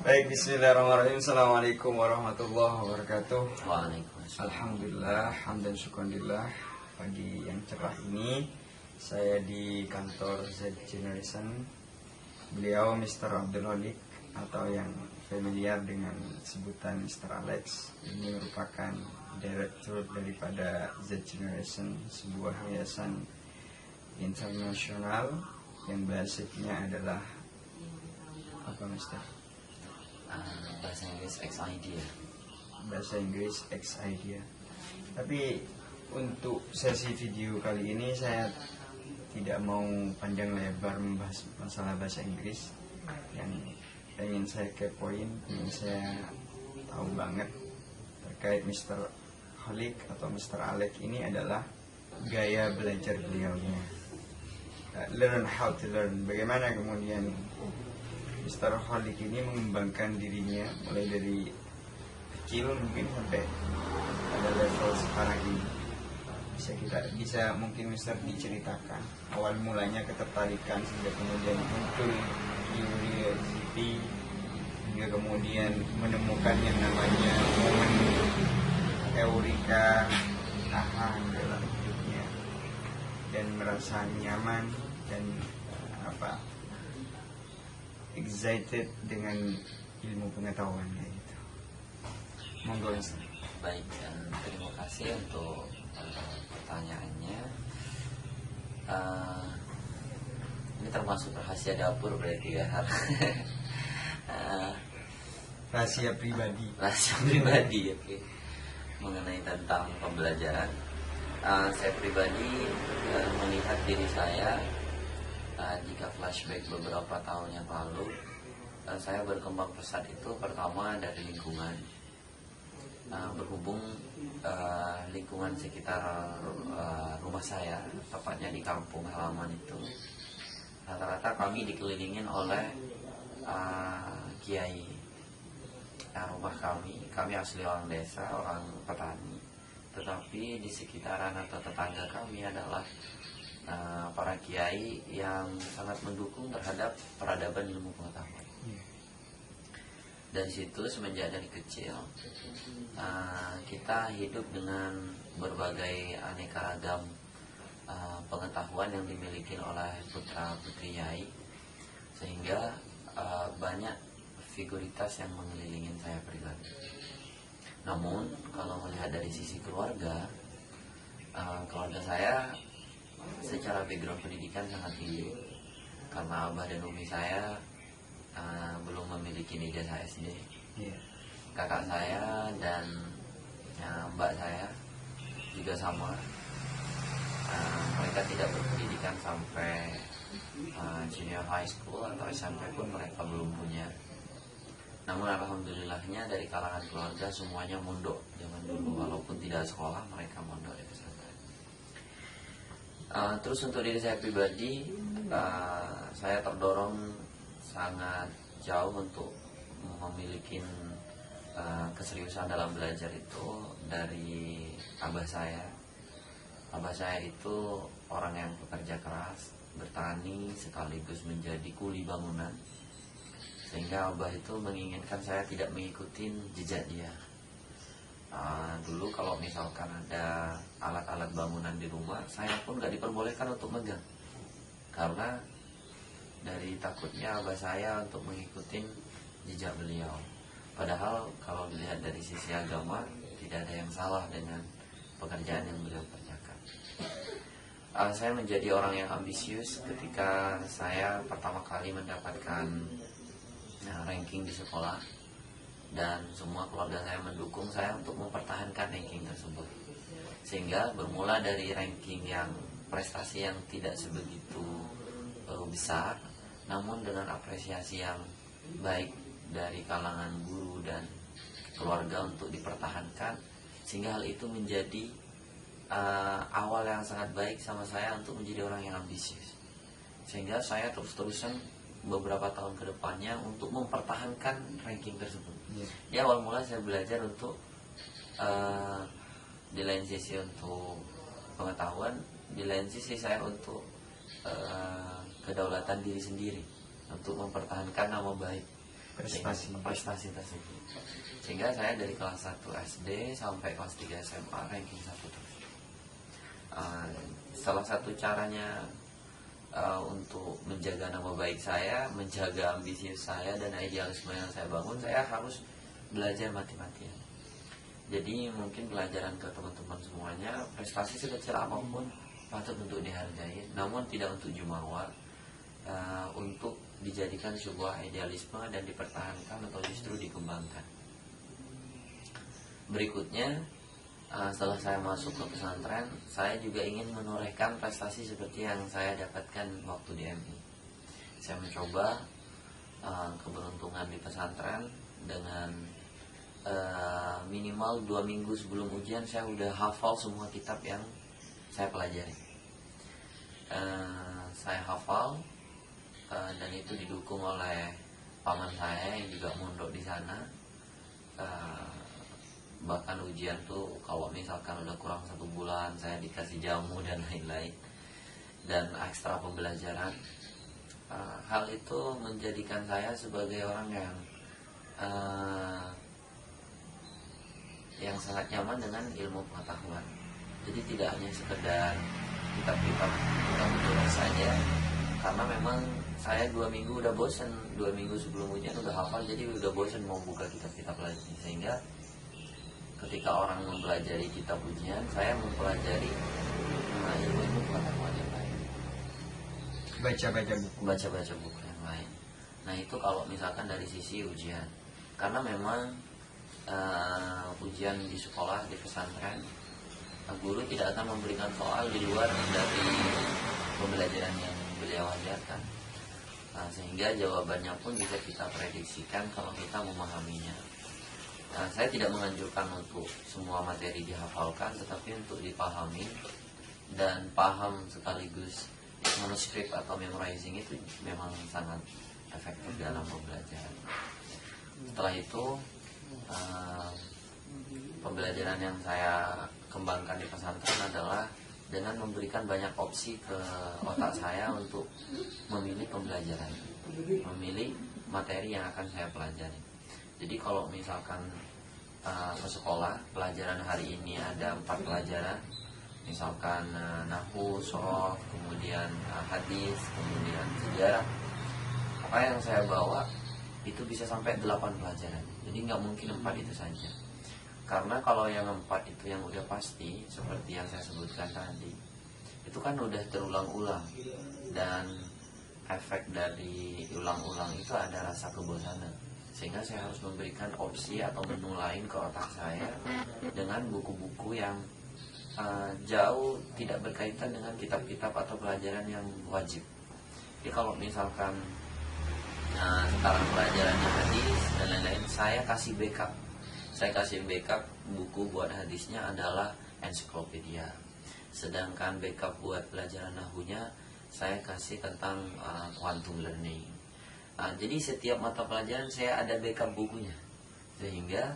Baik, bismillahirrahmanirrahim. Assalamualaikum warahmatullahi wabarakatuh. Waalaikumsalam. Alhamdulillah, hamdan syukurillah. Pagi yang cerah ini saya di kantor Z Generation. Beliau Mr. Abdul Holik atau yang familiar dengan sebutan Mr. Alex. Ini merupakan direktur daripada Z Generation, sebuah yayasan internasional yang basicnya adalah apa, Mister? Bahasa Inggris X-Idea. Bahasa Inggris X-Idea. Tapi untuk sesi video kali ini saya tidak mau panjang lebar membahas masalah bahasa Inggris. Yang ingin saya kepoin, ingin saya tahu banget terkait Mr. Holik atau Mr. Alex ini adalah gaya belajar beliaunya. Learn how to learn. Bagaimana kemudian Mr. Holik ini mengembangkan dirinya mulai dari kecil mungkin sampai pada level sekarang ini. Bisa mungkin Mr. diceritakan awal mulanya ketertarikan sehingga kemudian muncul curiosity hingga kemudian menemukan yang namanya momen eureka dalam hidupnya dan merasa nyaman dan excited dengan ilmu pengetahuannya itu. Monggo, Mister. Baik, dan terima kasih untuk pertanyaannya. Ini termasuk rahasia dapur berarti ya. Rahasia pribadi. Rahasia pribadi, oke. Mengenai tentang pembelajaran, saya pribadi melihat diri saya. Jika flashback beberapa tahun yang lalu, saya berkembang pesat itu pertama dari lingkungan. Berhubung lingkungan sekitar rumah saya, tepatnya di kampung halaman itu, rata-rata kami dikelilingin oleh kiai. Rumah kami asli orang desa, orang petani, tetapi di sekitaran atau tetangga kami adalah para kiai yang sangat mendukung terhadap peradaban ilmu pengetahuan. Dan situ semenjak dari kecil kita hidup dengan berbagai aneka ragam pengetahuan yang dimiliki oleh putra putri kiai, sehingga banyak figuritas yang mengelilingi saya pribadi. Namun kalau melihat dari sisi keluarga saya secara background pendidikan sangat tinggi, karena abah dan umi saya belum memiliki ijazah SD. Kakak saya dan mbak saya juga sama, mereka tidak berpendidikan sampai junior high school atau SMP pun mereka belum punya. Namun alhamdulillahnya dari kalangan keluarga semuanya mondok zaman dulu, walaupun tidak sekolah mereka mondok di pesantren. Terus untuk diri saya pribadi, saya terdorong sangat jauh untuk memiliki keseriusan dalam belajar itu dari abah saya. Abah saya itu orang yang pekerja keras, bertani sekaligus menjadi kuli bangunan, sehingga abah itu menginginkan saya tidak mengikuti jejak dia. Dulu kalau misalkan ada alat-alat bangunan di rumah, saya pun gak diperbolehkan untuk megang, karena dari takutnya abah saya untuk mengikuti jejak beliau. Padahal kalau dilihat dari sisi agama, tidak ada yang salah dengan pekerjaan yang beliau kerjakan. Saya menjadi orang yang ambisius ketika saya pertama kali mendapatkan ranking di sekolah, dan semua keluarga saya mendukung saya untuk mempertahankan ranking tersebut. Sehingga bermula dari ranking yang prestasi yang tidak sebegitu besar, namun dengan apresiasi yang baik dari kalangan guru dan keluarga untuk dipertahankan, sehingga hal itu menjadi awal yang sangat baik sama saya untuk menjadi orang yang ambisius. Sehingga saya terus-terusan beberapa tahun ke depannya untuk mempertahankan ranking tersebut. Ya, awal mula saya belajar untuk di lain sisi untuk pengetahuan, di lain sisi saya untuk kedaulatan diri sendiri, untuk mempertahankan nama baik. prestasi tersebut. Sehingga saya dari kelas 1 SD sampai kelas 3 SMA ranking 1 terus. Salah satu caranya untuk menjaga nama baik saya, menjaga ambisius saya dan idealisme yang saya bangun, saya harus belajar mati-matian. Jadi mungkin pelajaran ke teman-teman semuanya, prestasi sekecil apapun patut untuk dihargai, namun tidak untuk jumawa, untuk dijadikan sebuah idealisme dan dipertahankan atau justru dikembangkan. Berikutnya, setelah saya masuk ke pesantren, saya juga ingin menorehkan prestasi seperti yang saya dapatkan waktu di MI. Saya mencoba keberuntungan di pesantren dengan minimal 2 minggu sebelum ujian saya udah hafal semua kitab yang saya pelajari. Saya hafal dan itu didukung oleh paman saya yang juga mondok di sana. Bahkan ujian tuh kalau misalkan udah kurang 1 bulan saya dikasih jamu dan lain-lain, dan ekstra pembelajaran. Hal itu menjadikan saya sebagai orang yang sangat nyaman dengan ilmu pengetahuan. Jadi tidak hanya sekedar kitab-kitab tulis saja, karena memang saya 2 minggu udah bosen, 2 minggu sebelum ujian udah hafal, jadi udah bosen mau buka kitab-kitab lagi. Sehingga ketika orang mempelajari kitab ujian, saya mempelajari ilmu pengetahuan yang lain. Baca-baca buku yang lain. Nah itu kalau misalkan dari sisi ujian, karena memang ujian di sekolah, di pesantren, guru tidak akan memberikan soal di luar dari pembelajaran yang beliau ajarkan. Sehingga jawabannya pun bisa kita prediksikan kalau kita memahaminya. Saya tidak menganjurkan untuk semua materi dihafalkan, tetapi untuk dipahami dan paham sekaligus manuskrip atau memorizing itu memang sangat efektif dalam pembelajaran. Setelah itu pembelajaran yang saya kembangkan di pesantren adalah dengan memberikan banyak opsi ke otak saya untuk memilih pembelajaran, memilih materi yang akan saya pelajari. Jadi kalau misalkan ke sekolah, pelajaran hari ini ada 4 pelajaran, misalkan nahwu, shoroh, kemudian hadis, kemudian sejarah. Apa yang saya bawa itu bisa sampai 8 pelajaran. Jadi nggak mungkin 4 itu saja. Karena kalau yang 4 itu yang udah pasti, seperti yang saya sebutkan tadi, itu kan udah terulang-ulang, dan efek dari ulang-ulang itu ada rasa kebosanan. Sehingga saya harus memberikan opsi atau menu lain ke otak saya dengan buku-buku yang jauh tidak berkaitan dengan kitab-kitab atau pelajaran yang wajib. Jadi kalau misalkan sekarang pelajarannya hadis dan lain-lain, saya kasih backup. Saya kasih backup buku buat hadisnya adalah ensiklopedia. Sedangkan backup buat pelajaran nahwunya saya kasih tentang quantum learning. Jadi setiap mata pelajaran saya ada backup bukunya, sehingga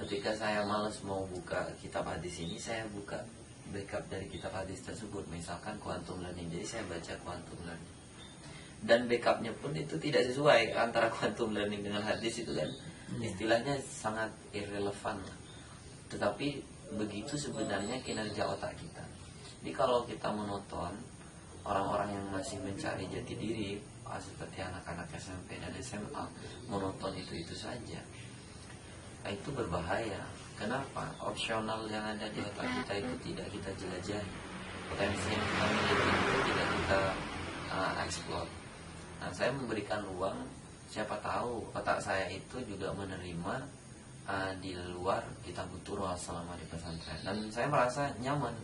ketika saya malas mau buka kitab hadis ini, saya buka backup dari kitab hadis tersebut, misalkan quantum learning. Jadi saya baca quantum learning, dan backupnya pun itu tidak sesuai antara quantum learning dengan hadis, itu kan istilahnya sangat irrelevan. Tetapi begitu sebenarnya kinerja otak kita. Jadi kalau kita menonton orang-orang yang masih mencari jati diri, seperti anak-anak SMP dan SMA, menonton itu saja, itu berbahaya. Kenapa? Opsional yang ada di otak kita itu tidak kita jelajahi. Potensi yang kita miliki itu tidak kita explore. Nah, saya memberikan ruang, siapa tahu otak saya itu juga menerima di luar kita butuh selama di pesantren. Dan saya merasa nyaman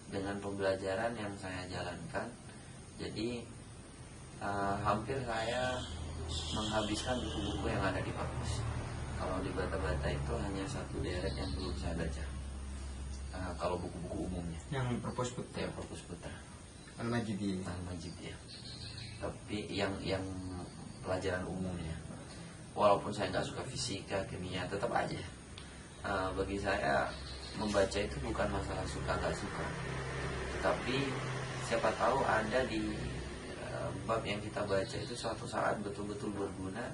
dengan pembelajaran yang saya jalankan. Jadi hampir saya menghabiskan buku-buku yang ada di perpus. Kalau di bata-bata itu hanya 1 deret yang belum saya baca. Kalau buku-buku umumnya. Yang perpus putra. Ya, perpus putra. Al-Majid ya. Tapi yang pelajaran umumnya, walaupun saya nggak suka fisika, kimia, tetap aja bagi saya membaca itu bukan masalah suka nggak suka, tapi siapa tahu ada di bab yang kita baca itu suatu saat betul-betul berguna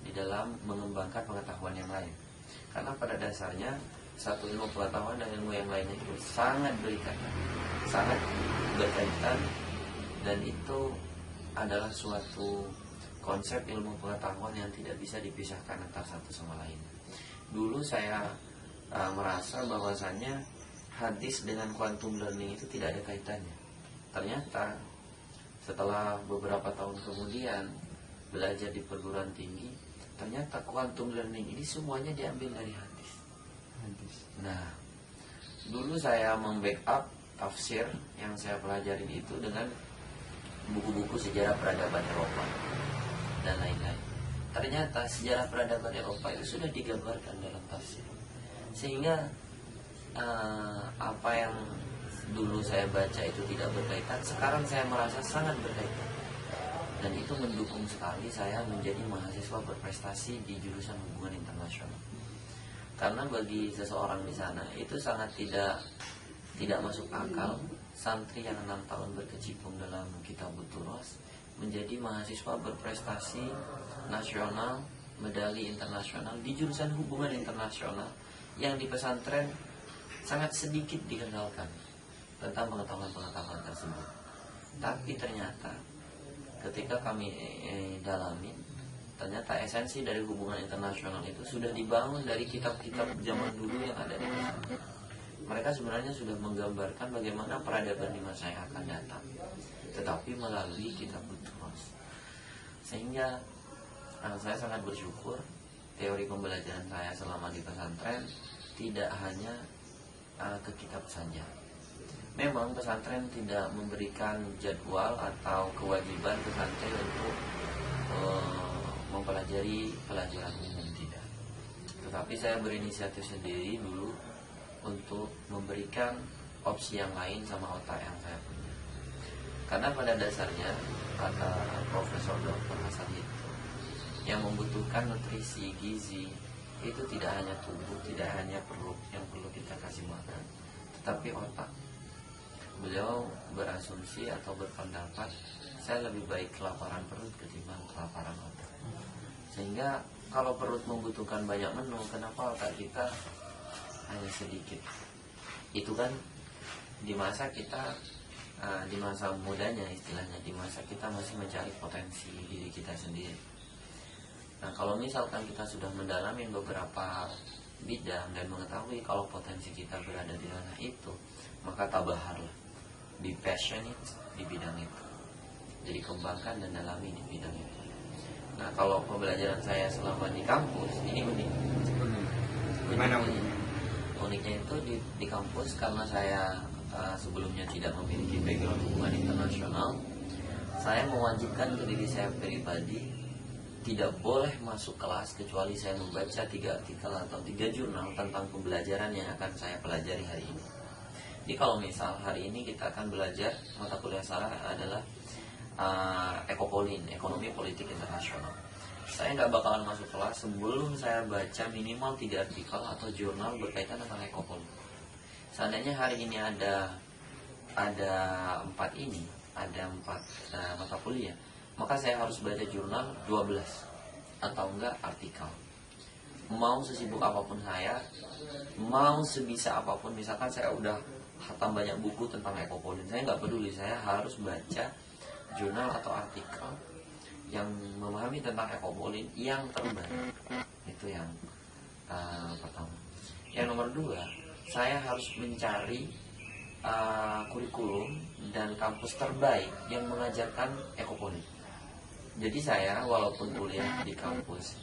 di dalam mengembangkan pengetahuan yang lain. Karena pada dasarnya satu ilmu pengetahuan dan ilmu yang lainnya itu sangat berkaitan, dan itu adalah suatu konsep ilmu pengetahuan yang tidak bisa dipisahkan antara satu sama lain. Dulu saya merasa bahwasannya hadis dengan quantum learning itu tidak ada kaitannya. Ternyata setelah beberapa tahun kemudian belajar di perguruan tinggi, ternyata quantum learning ini semuanya diambil dari hadis. Nah, dulu saya membackup tafsir yang saya pelajarin itu dengan buku-buku sejarah peradaban Eropa dan lain-lain. Ternyata sejarah peradaban Eropa itu sudah digambarkan dalam tafsir, sehingga apa yang dulu saya baca itu tidak berkaitan, sekarang saya merasa sangat berkaitan, dan itu mendukung sekali saya menjadi mahasiswa berprestasi di jurusan hubungan internasional. Karena bagi seseorang di sana itu sangat tidak masuk akal santri yang 6 tahun berkecimpung dalam Kitabut Turos menjadi mahasiswa berprestasi nasional, medali internasional di jurusan hubungan internasional yang di pesantren sangat sedikit dikenalkan tentang pengetahuan-pengetahuan tersebut. Tapi ternyata ketika kami dalamin, ternyata esensi dari hubungan internasional itu sudah dibangun dari kitab-kitab zaman dulu yang ada di pesantren. Mereka sebenarnya sudah menggambarkan bagaimana peradaban di masa yang akan datang, tetapi melalui Kitabut Turos. Sehingga saya sangat bersyukur teori pembelajaran saya selama di pesantren tidak hanya ke kitab saja. Memang pesantren tidak memberikan jadwal atau kewajiban pesantren untuk mempelajari pelajaran umum, tidak. Tetapi saya berinisiatif sendiri dulu untuk memberikan opsi yang lain sama otak yang saya punya. Karena pada dasarnya kata Profesor Dr. Hasan itu, yang membutuhkan nutrisi gizi itu tidak hanya tubuh, tidak hanya perut yang perlu kita kasih makan, tetapi otak. Beliau berasumsi atau berpendapat saya lebih baik kelaparan perut ketimbang kelaparan otak. Sehingga kalau perut membutuhkan banyak menu, kenapa otak kita hanya sedikit? Itu kan di masa kita, di masa mudanya istilahnya, di masa kita masih mencari potensi diri kita sendiri. Nah, kalau misalkan kita sudah mendalami beberapa bidang dan mengetahui kalau potensi kita berada di ranah itu, maka tabaharlah, be passionate di bidang itu. Jadi kembangkan dan dalami di bidang itu. Nah, kalau pembelajaran saya selama di kampus ini unik. Gimana uniknya? Uniknya itu di kampus karena saya sebelumnya tidak memiliki background hubungan internasional, saya mewajibkan ke diri saya pribadi tidak boleh masuk kelas kecuali saya membaca 3 artikel atau 3 jurnal tentang pembelajaran yang akan saya pelajari hari ini. Jadi kalau misal hari ini kita akan belajar mata kuliah saya adalah Ekopolin, Ekonomi Politik Internasional. Saya nggak bakalan masuk kelas sebelum saya baca minimal 3 artikel atau jurnal berkaitan tentang Ekopolin. Seandainya hari ini ada 4 mata kuliah, maka saya harus baca jurnal 12 atau enggak artikel. Mau sesibuk apapun saya, mau sebisa apapun, misalkan saya udah hatam banyak buku tentang Ekopolin, saya nggak peduli, saya harus baca jurnal atau artikel yang memahami tentang Ekopolin yang terbaik. Itu yang pertama. Yang nomor 2, saya harus mencari kurikulum dan kampus terbaik yang mengajarkan Ekopolin. Jadi saya walaupun kuliah di kampus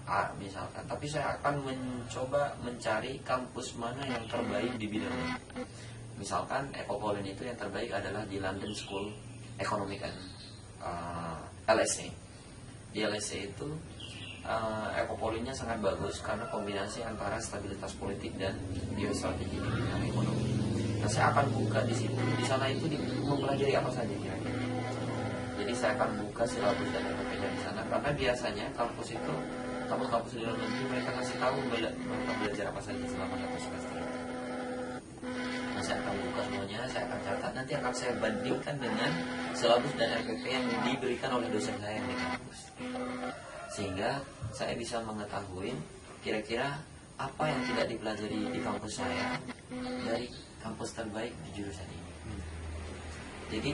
A misalkan, tapi saya akan mencoba mencari kampus mana yang terbaik di bidangnya. Misalkan Ekopolin itu yang terbaik adalah di London School Economic and LSE. Di LSE itu Ekopolinnya sangat bagus karena kombinasi antara stabilitas politik dan geostrategi di bidang ekonomi. Nah, saya akan buka di situ. Di sana itu mempelajari apa saja kira-kira. Jadi saya akan buka silabus dan LPP-nya di sana, karena biasanya kampus itu, kampus-kampus di luar negeri mereka kasih tahu mereka belajar apa saja selama 1 semester. Nah, saya akan buka semuanya, saya akan catat, nanti akan saya bandingkan dengan silabus dan LPP yang diberikan oleh dosen saya yang di kampus. sehingga saya bisa mengetahui kira-kira apa yang tidak dipelajari di kampus saya dari kampus terbaik di jurusan ini. Jadi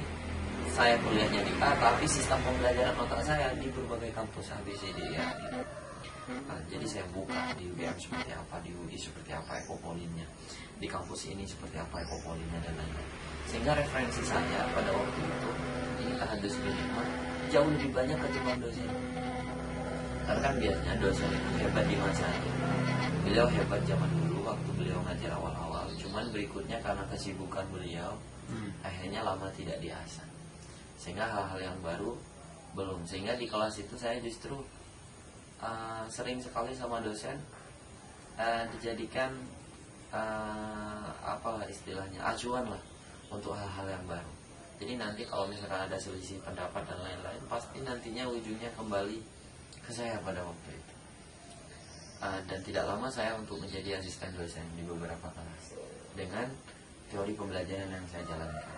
saya kuliahnya di A, tapi sistem pembelajaran otak saya di berbagai kampus A, B, C, D, E, F. Jadi saya buka di UGM seperti apa, di UI seperti apa ekopolinnya, di kampus ini seperti apa ekopolinnya dan lain-lain. Sehingga referensi saya pada waktu itu ini tahadus minimal jauh lebih banyak ketimbang dosen. Karena kan biasanya dosen itu hebat di masanya. Beliau hebat zaman dulu waktu beliau ngajar awal-awal, cuman berikutnya karena kesibukan beliau akhirnya lama tidak diasah, sehingga hal-hal yang baru belum. Sehingga di kelas itu saya justru sering sekali sama dosen dijadikan apalah istilahnya acuan lah untuk hal-hal yang baru. Jadi nanti kalau misalkan ada selisih pendapat dan lain-lain, pasti nantinya ujungnya kembali ke saya pada waktu itu. Dan tidak lama saya untuk menjadi asisten dosen di beberapa kelas dengan teori pembelajaran yang saya jalankan.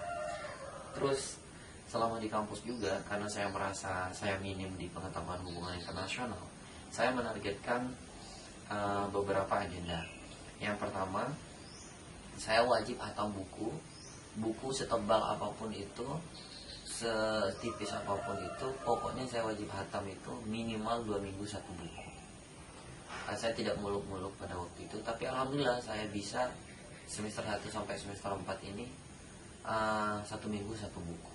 Terus selama di kampus juga, karena saya merasa saya minim di pengetahuan hubungan internasional, saya menargetkan beberapa agenda. Yang pertama, saya wajib hatam buku setebal apapun itu, setipis apapun itu, pokoknya saya wajib hatam itu minimal 2 minggu 1 buku. Saya tidak muluk-muluk pada waktu itu, tapi alhamdulillah saya bisa semester 1 sampai semester 4 ini 1 minggu 1 buku.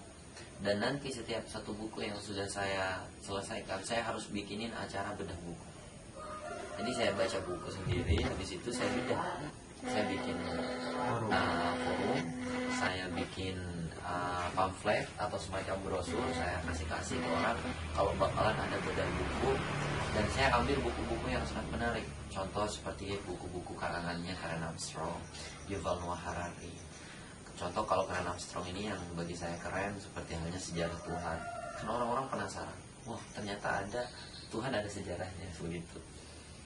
Dan nanti setiap 1 buku yang sudah saya selesaikan, saya harus bikinin acara bedah buku. Jadi saya baca buku sendiri, habis itu saya bedah. Saya bikin forum, saya bikin pamflet atau semacam brosur, saya kasih ke orang kalau bakalan ada bedah buku. Dan saya ambil buku-buku yang sangat menarik. Contoh seperti buku-buku karangannya Karen Armstrong, Yuval Noah Harari. Contoh kalau Karen Armstrong ini yang bagi saya keren, seperti halnya sejarah Tuhan. Karena orang-orang penasaran, wah ternyata ada Tuhan, ada sejarahnya begitu.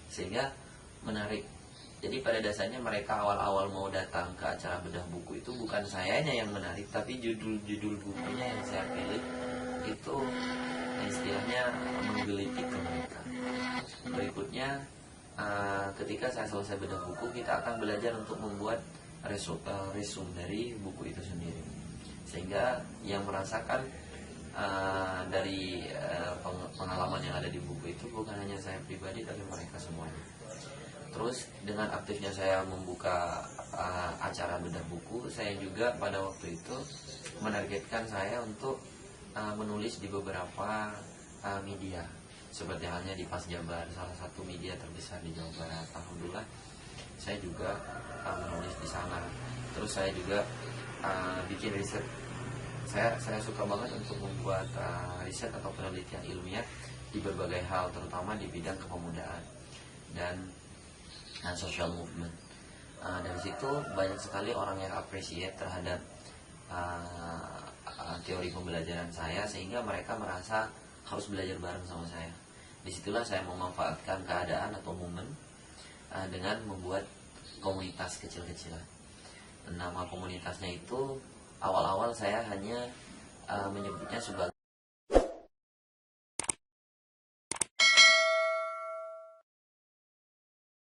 Sehingga menarik. Jadi pada dasarnya mereka awal-awal mau datang ke acara bedah buku itu bukan sayanya yang menarik, tapi judul-judul bukunya yang saya pilih itu istilahnya menggelitik ke mereka. Berikutnya ketika saya selesai bedah buku, kita akan belajar untuk membuat resume dari buku itu sendiri, sehingga yang merasakan dari pengalaman yang ada di buku itu bukan hanya saya pribadi, tapi mereka semuanya. Terus dengan aktifnya saya membuka acara bedah buku, saya juga pada waktu itu menargetkan saya untuk menulis di beberapa media, seperti halnya di Pas Jabar, salah satu media terbesar di Jawa Barat. Alhamdulillah saya juga menulis di sana. Terus saya juga bikin riset. Saya suka banget untuk membuat riset atau penelitian ilmiah di berbagai hal, terutama di bidang kepemudaan dan social movement. Dari situ banyak sekali orang yang appreciate terhadap teori pembelajaran saya, sehingga mereka merasa harus belajar bareng sama saya. Disitulah saya memanfaatkan keadaan atau momen dengan membuat komunitas kecil-kecilan. Nama komunitasnya itu awal-awal saya hanya menyebutnya sebagai